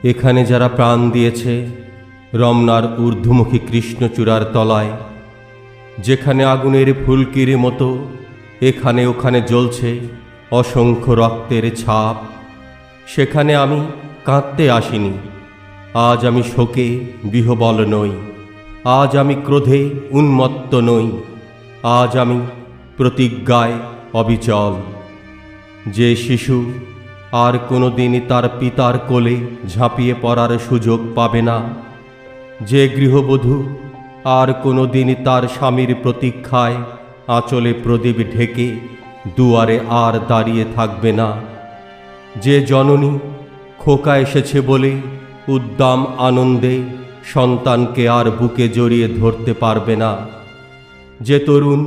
এখানে যারা প্রাণ দিয়েছে রমনার ঊর্ধ্বমুখী কৃষ্ণচূড়ার তলায়, যেখানে আগুনের ফুলকির মতো এখানে ওখানে জ্বলছে অসংখ্য রক্তের ছাপ, সেখানে আমি কাঁদতে আসিনি। আজ আমি শোকে বিহ্বল নই, আজ আমি ক্রোধে উন্মত্ত নই, আজ আমি প্রতিজ্ঞায় অবিচল। যে শিশু আর কোনো দিন তার পিতার কোলে ঝাঁপিয়ে পড়ার সুযোগ পাবে না, যে গৃহবধূ আর কোনো দিন তার স্বামীর প্রতীক্ষায় আঁচলে প্রদীপ ঢেকে দুয়ারে আর দাঁড়িয়ে থাকবে না, যে জননী খোকা এসেছে বলে উদ্দাম আনন্দে সন্তানকে আর বুকে জড়িয়ে ধরতে পারবে না, যে তরুণ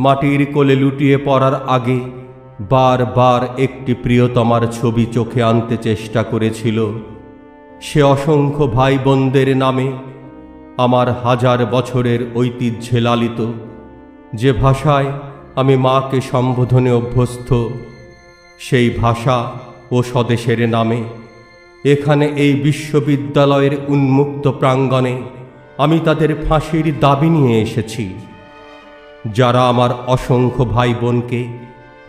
মাটির কোলে লুটিয়ে পড়ার আগে বারবার একটি প্রিয়তমার ছবি চোখে আনতে চেষ্টা করেছিল, সে অসংখ্য ভাই বোনদের নামে আমার হাজার বছরের ঐতিহ্যে লালিত যে ভাষায় আমি মাকে সম্বোধনে অভ্যস্ত, সেই ভাষা ও স্বদেশের নামে এখানে এই বিশ্ববিদ্যালয়ের উন্মুক্ত প্রাঙ্গণে আমি তাদের ফাঁসির দাবি নিয়ে এসেছি। যারা আমার অসংখ্য ভাই বোনকে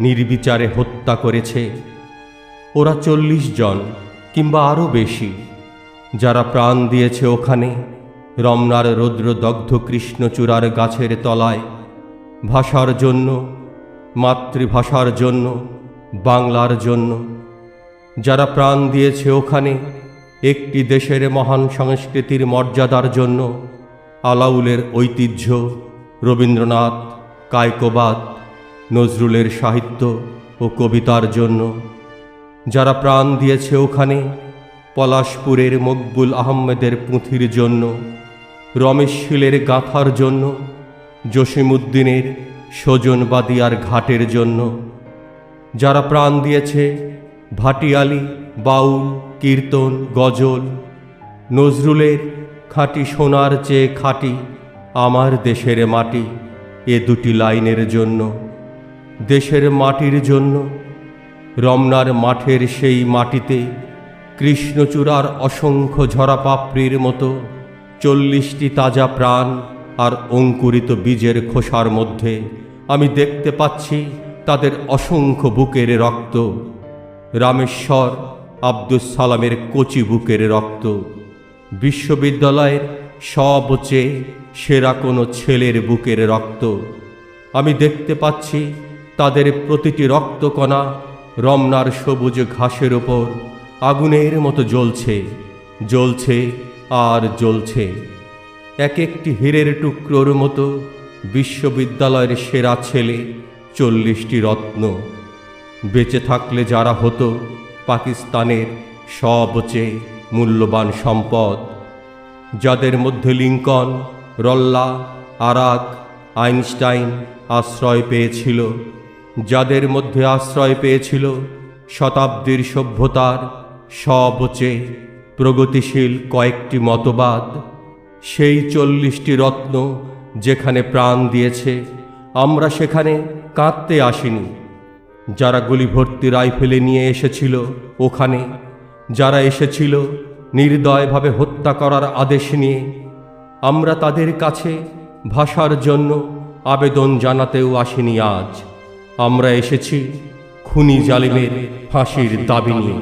নির্বিচারে হত্যা করেছে, ওরা 40 জন কিংবা আরও বেশি, যারা প্রাণ দিয়েছে ওখানে রমনার রৌদ্রদগ্ধ কৃষ্ণচূড়ার গাছের তলায়, ভাষার জন্য, মাতৃভাষার জন্য, বাংলার জন্য, যারা প্রাণ দিয়েছে ওখানে একটি দেশের মহান সংস্কৃতির মর্যাদার জন্য, আলাউলের ঐতিহ্য, রবীন্দ্রনাথ, কায়কোবাদ, নজরুলের সাহিত্য ও কবিতার জন্য, যারা প্রাণ দিয়েছে ওখানে পলাশপুরের মকবুল আহমেদের পুঁথির জন্য, রমেশ শীলের গাথার জন্য, জসিমউদ্দিনের সজনবাদিয়ার ঘাটের জন্য, যারা প্রাণ দিয়েছে ভাটিয়ালি, বাউল, কীর্তন, গজল, নজরুলের খাঁটি সোনার চেয়ে খাঁটি আমার দেশের মাটি এ দুটি লাইনের জন্য, দেশের মাটির জন্য, রমনার মাঠের সেই মাটিতে কৃষ্ণচূড়ার অসংখ্য ঝরা পাপড়ির মতো 40টি তাজা প্রাণ আর অঙ্কুরিত বীজের খোসার মধ্যে আমি দেখতে পাচ্ছি তাদের অসংখ্য বুকের রক্ত, রামেশ্বর আব্দুস সালামের কচি বুকের রক্ত, বিশ্ববিদ্যালয়ের সবচেয়ে সেরা কোনো ছেলের বুকের রক্ত। আমি দেখতে পাচ্ছি তাদের প্রতিটি রক্তকণা রমনার সবুজ ঘাসের ওপর আগুনের মতো জ্বলছে, জ্বলছে আর জ্বলছে। এক একটি হীরের টুকরোর মতো বিশ্ববিদ্যালয়ের সেরা ছেলে, 40টি রত্ন, বেঁচে থাকলে যারা হতো পাকিস্তানের সবচেয়ে মূল্যবান সম্পদ, যাদের মধ্যে লিঙ্কন, রল্লা, আরাক, আইনস্টাইন আশ্রয় পেয়েছিল, যাদের মধ্যে আশ্রয় পেয়েছিল শতাব্দীর সভ্যতার সবচেয়ে প্রগতিশীল কয়েকটি মতবাদ, সেই 40টি রত্ন যেখানে প্রাণ দিয়েছে আমরা সেখানে কাঁদতে আসিনি। যারা গুলি ভর্তি রাইফেলে নিয়ে এসেছিল ওখানে, যারা এসেছিল নির্দয়ভাবে হত্যা করার আদেশ নিয়ে, আমরা তাদের কাছে ভাষার জন্য আবেদন জানাতেও আসিনি। আজ আমরা এসেছি খুনি জালিমের ফাঁসির দাবি নিয়ে।